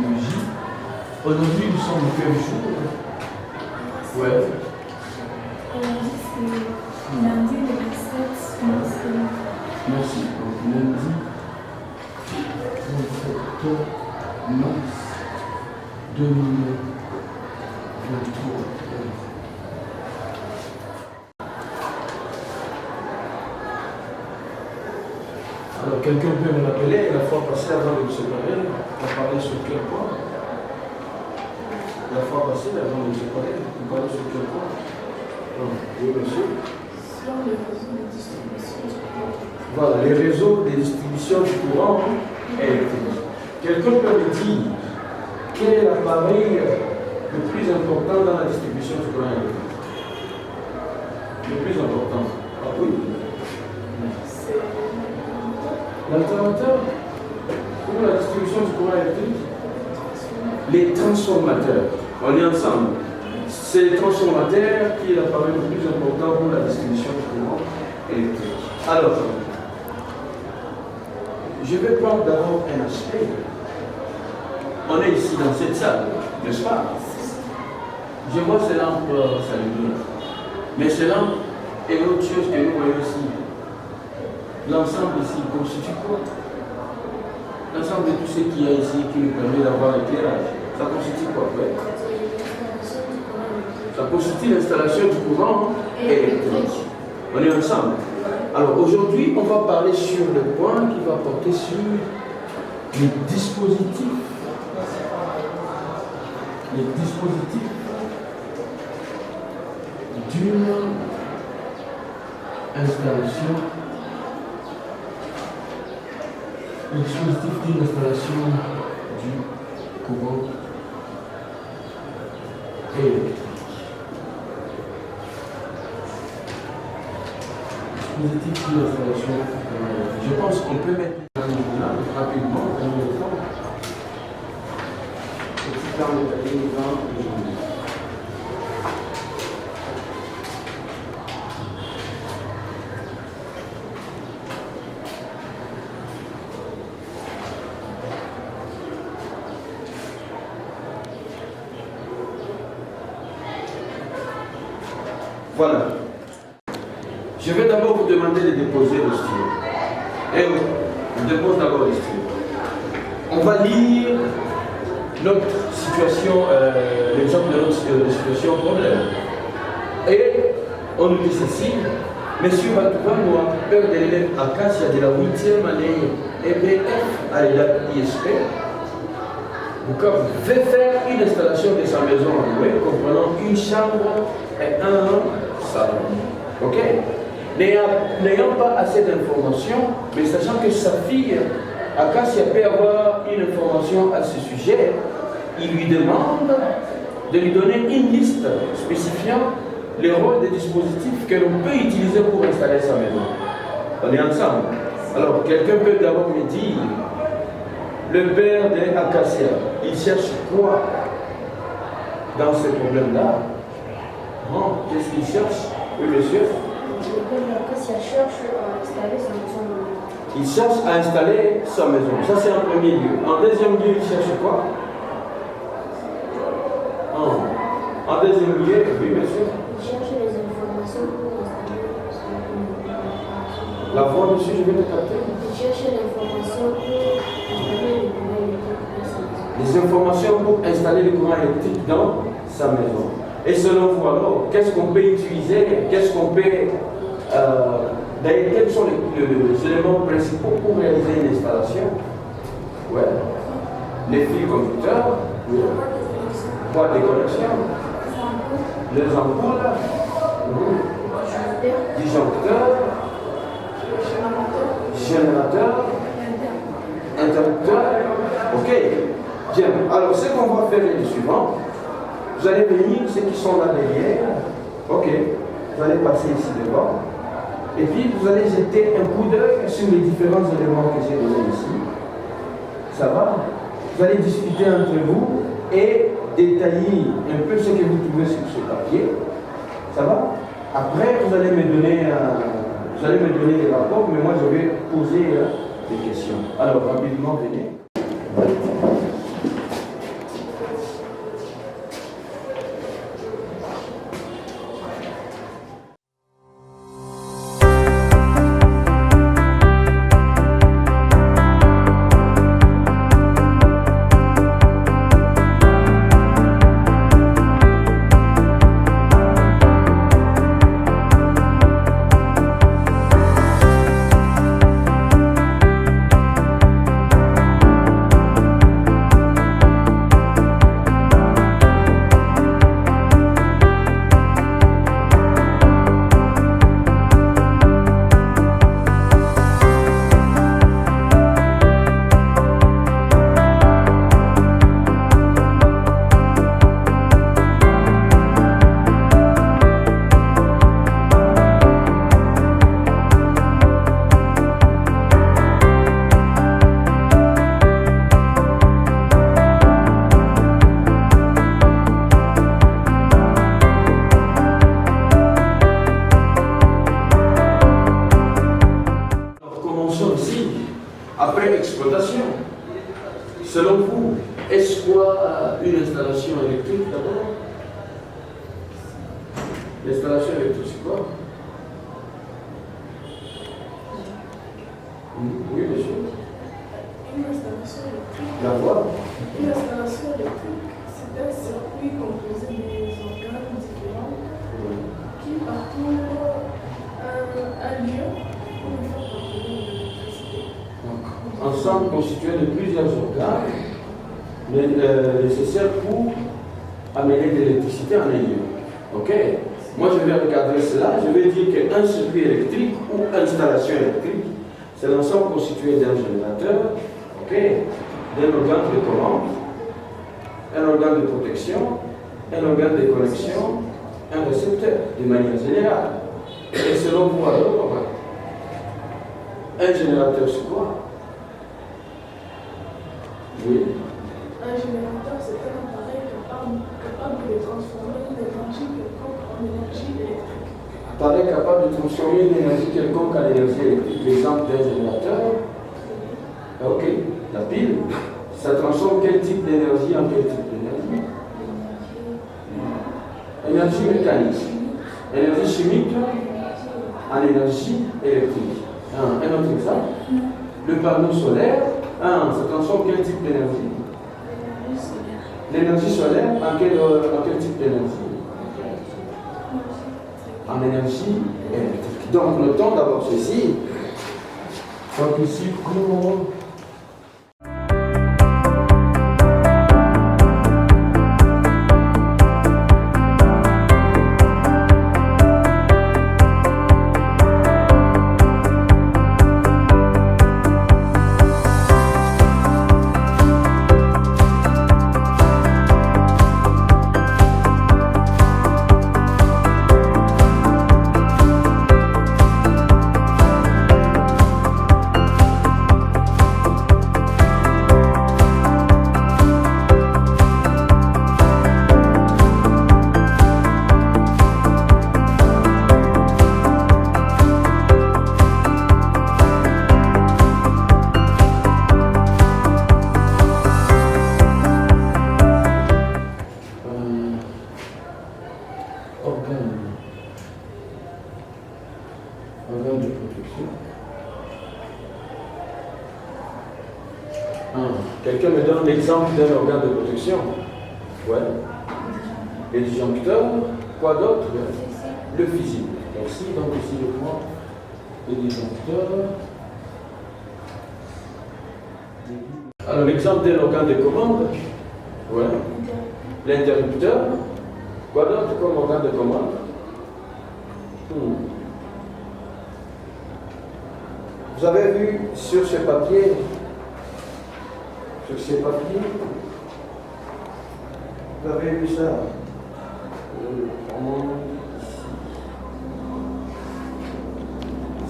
Logis. Aujourd'hui, nous sommes le quel jour? Ouais. Aujourd'hui, c'est lundi le 17 mars. Merci. Donc, lundi 27 mars 2023. Alors, quelqu'un peut me rappeler, la fois passée, avant de nous séparer, on parlait sur quel point? La fois passée, avant de nous séparer, on parlait sur quel point? Non. Oui, monsieur? Sur les réseaux de distribution du courant. Voilà, les réseaux de distribution du courant électrique. Quelqu'un peut me dire quel est l'appareil le plus important dans la distribution du courant électrique? Le plus important? Ah oui. C'est L'alternateur pour la distribution du courant électrique? Les transformateurs. On est ensemble. C'est les transformateurs qui est l'appareil le plus important pour la distribution du courant électrique. Alors, je vais prendre d'abord un aspect. On est ici dans cette salle, n'est-ce pas? Je vois ces lampes s'allumer. Mais ces lampes et l'autre chose que nous voyons ici, l'ensemble ici constitue quoi? L'ensemble de tout ce qu'il y a ici qui nous permet d'avoir l'éclairage, ça constitue quoi? Ouais. Ça constitue l'installation du courant électrique. On est ensemble. Alors aujourd'hui, on va parler sur le point qui va porter sur les dispositifs. Les dispositifs d'une installation. Le dispositif d'une installation du courant électrique. Dispositif d'une installation. Je pense qu'on peut mettre un niveau là rapidement, un niveau là. Petit plan de la ligne 20 aujourd'hui. Voilà. Je vais d'abord vous demander de déposer le stylo. Et on dépose d'abord le stylo. On va lire notre situation, l'exemple de notre situation problème. Et on nous dit ceci. Monsieur Batouanoua, père de l'élève Acacia de la 8e année EBF à l'EDAP ISP, veut faire une installation de sa maison en louer comprenant une chambre et un salon. Ok? N'ayant pas assez d'informations, mais sachant que sa fille, Acacia, peut avoir une information à ce sujet, il lui demande de lui donner une liste spécifiant les rôles des dispositifs que l'on peut utiliser pour installer sa maison. On est ensemble. Alors, quelqu'un peut d'abord me dire, le père de Acacia, il cherche quoi dans ce problème-là? Qu'est-ce qu'il cherche? Oui, monsieur? Le père d'Acacia cherche à installer sa maison. Il cherche à installer sa maison. Ça, c'est en premier lieu. En deuxième lieu, il cherche quoi? En deuxième lieu, oui, monsieur? Il cherche les informations pour installer sa maison. La voix, monsieur, je vais te capter. Il cherche l'information pour installer le courant électrique dans sa maison. Les informations pour installer le courant électrique dans sa maison. Et selon vous, alors, qu'est-ce qu'on peut utiliser? Qu'est-ce qu'on peut... D'ailleurs, quels sont les éléments principaux pour réaliser une installation? Ouais. Les fils conducteurs, oui. Boîte de connexion, les ampoules, disjoncteurs, générateurs, interrupteurs. Ok. Bien. Alors, ce qu'on va faire est le suivant. Vous allez venir, ceux qui sont là derrière. Ok. Vous allez passer ici devant. Et puis, vous allez jeter un coup d'œil sur les différents éléments que j'ai donnés ici. Ça va? Vous allez discuter entre vous et détailler un peu ce que vous trouvez sur ce papier. Ça va? Après, vous allez me donner les rapports, mais moi, je vais poser des questions. Alors, rapidement, venez. vous, est-ce quoi une installation électrique d'abord? L'installation électrique, c'est quoi? Oui, monsieur. Une installation électrique. La voix? Une installation électrique, c'est un circuit composé des organes différents qui parcourent un lieu pour faire parcourir l'électricité. Ensemble constitué de plusieurs organes nécessaires pour amener de l'électricité en un lieu. Ok? Moi, je vais regarder cela. Je vais dire qu'un circuit électrique ou installation électrique, c'est l'ensemble constitué d'un générateur, ok, d'un organe de commande, un organe de protection, un organe de connexion, un récepteur, de manière générale. Et selon vous, alors, un générateur, c'est quoi? Oui. Un générateur, c'est un appareil capable de transformer une énergie quelconque en énergie électrique. Appareil capable de transformer une énergie quelconque en énergie électrique. L'exemple d'un générateur, ok, la pile, ça transforme quel type d'énergie en quel type d'énergie? Énergie mécanique. Énergie chimique en énergie électrique. Un autre exemple, le panneau solaire, ça transforme quel type d'énergie? L'énergie solaire en quel type d'énergie? En énergie électrique. Donc notons d'abord ceci. Donc ici, cours. Organe de protection. Quelqu'un me donne l'exemple d'un organe de protection? Ouais. Et disjoncteur, quoi d'autre? Le fusible. Merci, donc ici le point. Le disjoncteur. Alors l'exemple d'un organe de commande? Ouais. L'interrupteur. Quoi d'autre comme organe de commande? Vous avez vu sur ce papier, vous avez vu ça?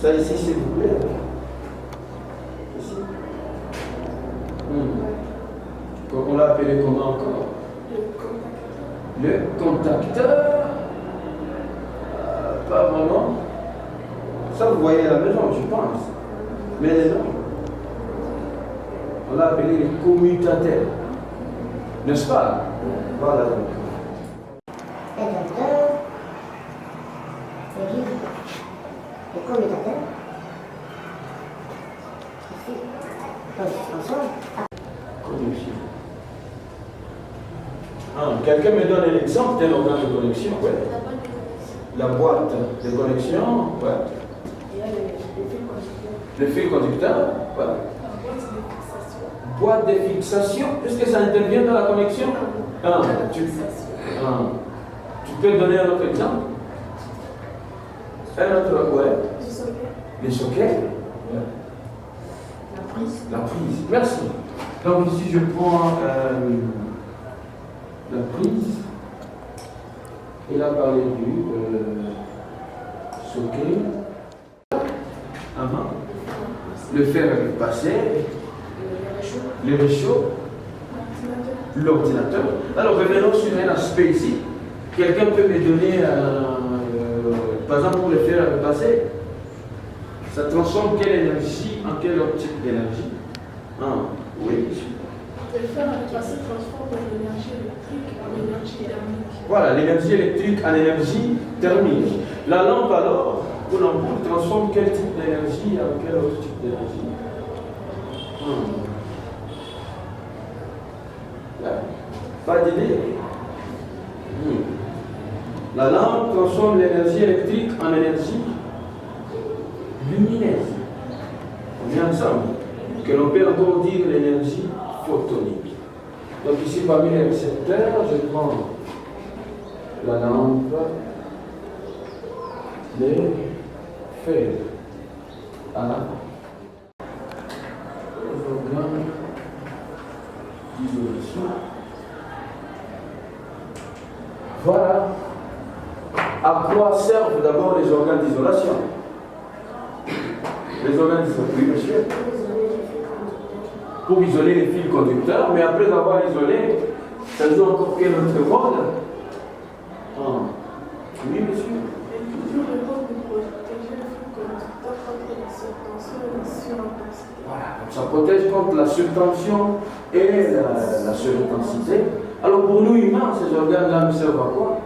Ça ici, s'il vous plaît. Ici. On l'a appelé comment encore? Le contacteur. Pas vraiment. Ça, vous voyez à la maison, je pense. Mais non. On l'a appelé le commutateur. N'est-ce pas? Voilà. L'interrupteur, le guide, le commutateur. Ici, ensemble. Connexion. Quelqu'un me donne l'exemple d'un organe de connexion? Ouais. La boîte de connexion, ouais. Il y a le fil conducteur. Le fil conducteur, ouais. La boîte de fixation. Boîte de fixation, est-ce que ça intervient dans la connexion? Tu peux donner un autre exemple? Un autre, ouais. Le socket. Les sockets? Ouais. La prise. La prise, merci. Donc ici je prends la prise. Il a parlé du socket. Le fer à repasser. Le réchaud. L'ordinateur. Alors revenons sur un aspect ici. Quelqu'un peut me donner, par exemple pour le fer à repasser, ça transforme quelle énergie en quel autre type d'énergie? Oui. Le fer est passé transforme l'énergie électrique en énergie thermique. Voilà, l'énergie électrique en énergie thermique. La lampe alors, ou l'ampoule, transforme quel type d'énergie en quel autre type d'énergie? Pas d'idée. La lampe transforme l'énergie électrique en énergie lumineuse. On est ensemble. Que l'on peut encore dire l'énergie photonique. Donc ici, parmi les récepteurs, je prends la lampe, les fers à les organes d'isolation. Voilà à quoi servent d'abord les organes d'isolation. Les organes d'isolation, oui monsieur. Pour isoler les fils conducteurs, mais après avoir isolé, ça joue encore quel autre rôle? Oui monsieur. Et toujours le rôle de protéger le fil conducteur contre la surtension et la surintensité. Voilà, donc ça protège contre la surtension et la surintensité. Alors pour nous humains, ces organes-là nous servent à quoi?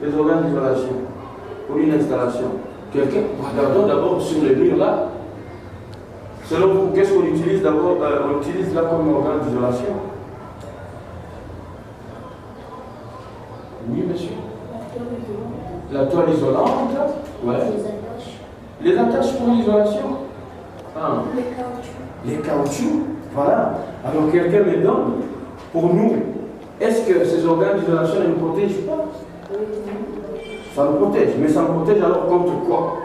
Les organes d'isolation, pour une installation. Regardons d'abord sur les murs là. Selon vous, qu'est-ce qu'on utilise d'abord? On utilise là comme organe d'isolation. Oui, monsieur. La toile isolante. Ouais. Les attaches pour l'isolation. Les caoutchoucs. Voilà. Alors quelqu'un me donne, pour nous, est-ce que ces organes d'isolation ne nous protègent pas? Ça nous protège. Mais ça nous protège alors contre quoi?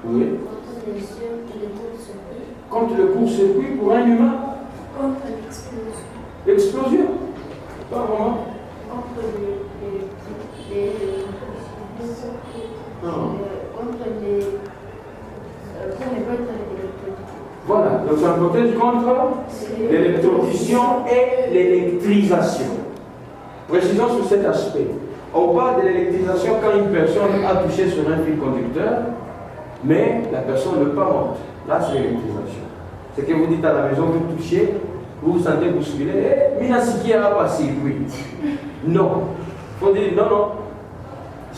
Oui. Contre le court-circuit pour un humain? Contre l'explosion. L'explosion? Pas vraiment. Contre Voilà, donc ça nous protège contre l'électrocution et l'électrisation. Précisons sur cet aspect. On parle de l'électrisation quand une personne a touché sur un fil conducteur, mais la personne ne pas morte. Là, c'est l'électrisation. C'est que vous dites à la maison, vous touchez, vous vous sentez bousculé, Minasiki a passé, oui. Non. Il faut dire, non,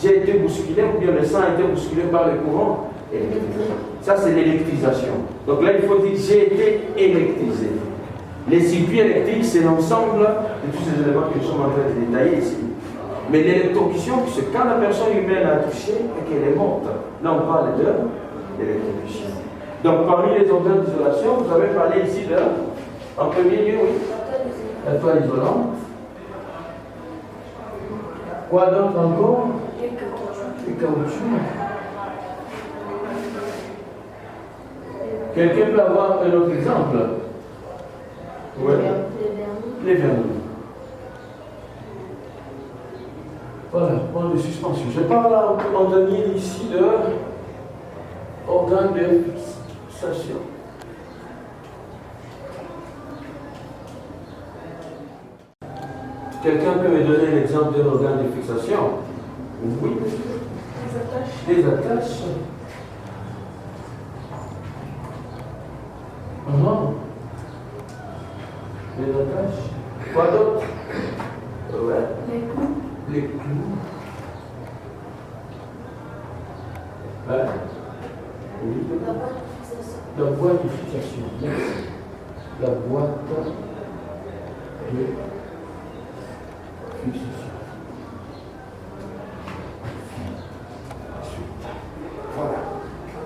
j'ai été bousculé, ou bien le sang a été bousculé par le courant électrique. Ça, c'est l'électrisation. Donc là, il faut dire, j'ai été électrisé. Les circuits électriques, c'est l'ensemble de tous ces éléments que nous sommes en train de détailler ici. Mais l'électrocution, c'est quand la personne humaine a touché et qu'elle est morte. Là, on parle de l'électrocution. Donc, parmi les organes d'isolation, vous avez parlé ici de, en premier lieu, oui, la toile isolante. Quoi d'autre encore? Les caoutchoucs. Quelqu'un peut avoir un autre exemple? Oui. Les vernis. Voilà, point de suspension. Je parle en dernier ici de organes de fixation. Quelqu'un peut me donner un exemple d'un organe de fixation? Oui. Les attaches. Les attaches. Quoi d'autre? Ouais. Les clous. Ouais. Oui. La boîte de fixation. Merci. La boîte de fixation. Voilà.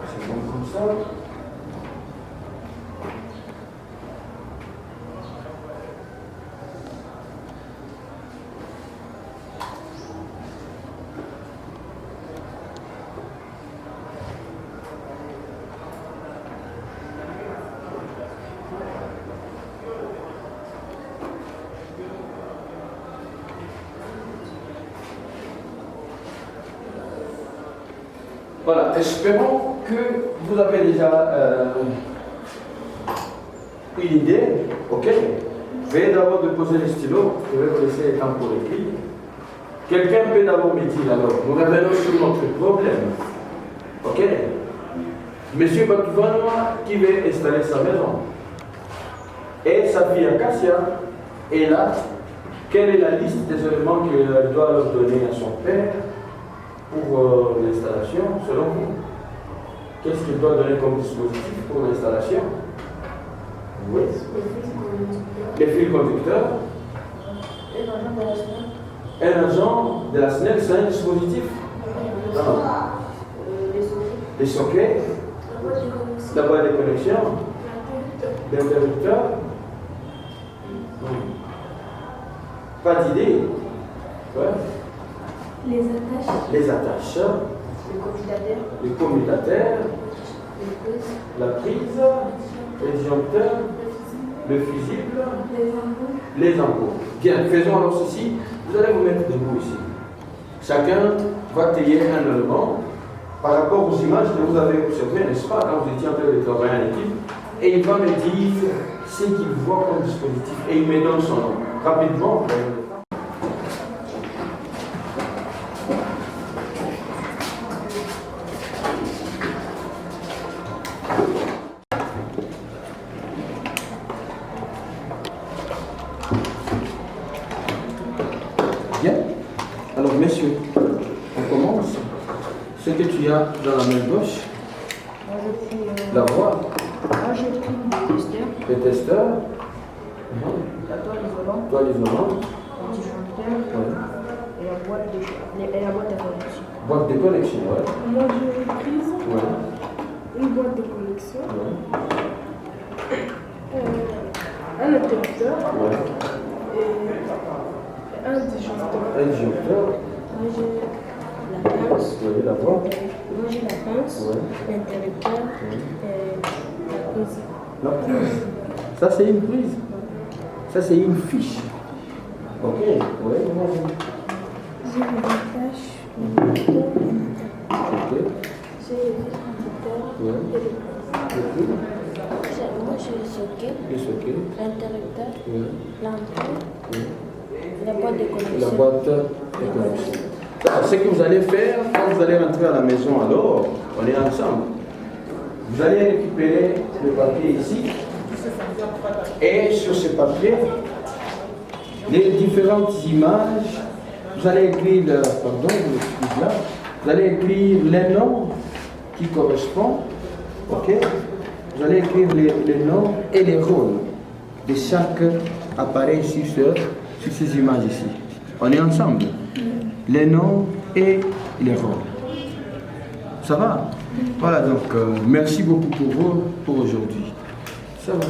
C'est bon comme ça. Voilà, espérons que vous avez déjà une idée. Ok. Veuillez d'abord déposer les stylos. Je vais vous laisser le temps pour écrire. Quelqu'un peut d'abord me dire alors, nous revenons sur notre problème. Ok. Monsieur Batouvanwa qui veut installer sa maison. sa fille Acacia est là. Quelle est la liste des éléments qu'elle doit leur donner à son père pour l'installation, selon vous? Qu'est-ce qu'il doit donner comme dispositif pour l'installation? Oui. Les fils conducteurs. Un agent de la SNEL, c'est un dispositif? Non. Les sockets. La boîte de connexion. L'interrupteur. Pas d'idée. Ouais. Les attaches. Le commutateur. La prise. Les disjoncteurs. Le fusible. Les ampoules. Bien, faisons alors ceci. Vous allez vous mettre debout ici. Chacun va tailler un élément par rapport aux images que vous avez observées, n'est-ce pas, quand vous étiez en train de travailler en équipe. Et il va me dire ce qu'il voit comme dispositif. Et il me donne son nom. Rapidement, bien. Alors, messieurs, on commence. Ce que tu as dans la main gauche, la voix, Moi, j'ai pris le testeur, le testeur, la toile isolante, le disjoncteur et la boîte à connexion. boîte de connexion, ouais. Moi, j'ai une prise, Ouais. une boîte de connexion, Ouais. un interrupteur Ouais. et un disjoncteur. Un disjoncteur, Moi, j'ai la pince. oui, la voix. Moi, j'ai la pince, Ouais. l'interrupteur et la prise. La prise. Ça, c'est une prise. Ça, c'est une fiche. Ok, ouais, J'ai une attache, un bouton, ok, j'ai le conducteur ouais. et le Ok, Moi, j'ai le socket, et ce ok, l'interrupteur, ouais, l'entrée, ouais. la boîte de La connexion. boîte de connexion. Alors, ce que vous allez faire quand vous allez rentrer à la maison, alors, on est ensemble. Vous allez récupérer le papier ici. Et sur ce papier, les différentes images, vous allez écrire, pardon, là, vous allez écrire les noms qui correspondent, ok? Vous allez écrire les noms et les rôles de chaque appareil sur ces images ici. On est ensemble. Les noms et les rôles. Ça va? Voilà, donc merci beaucoup pour aujourd'hui. Ça va.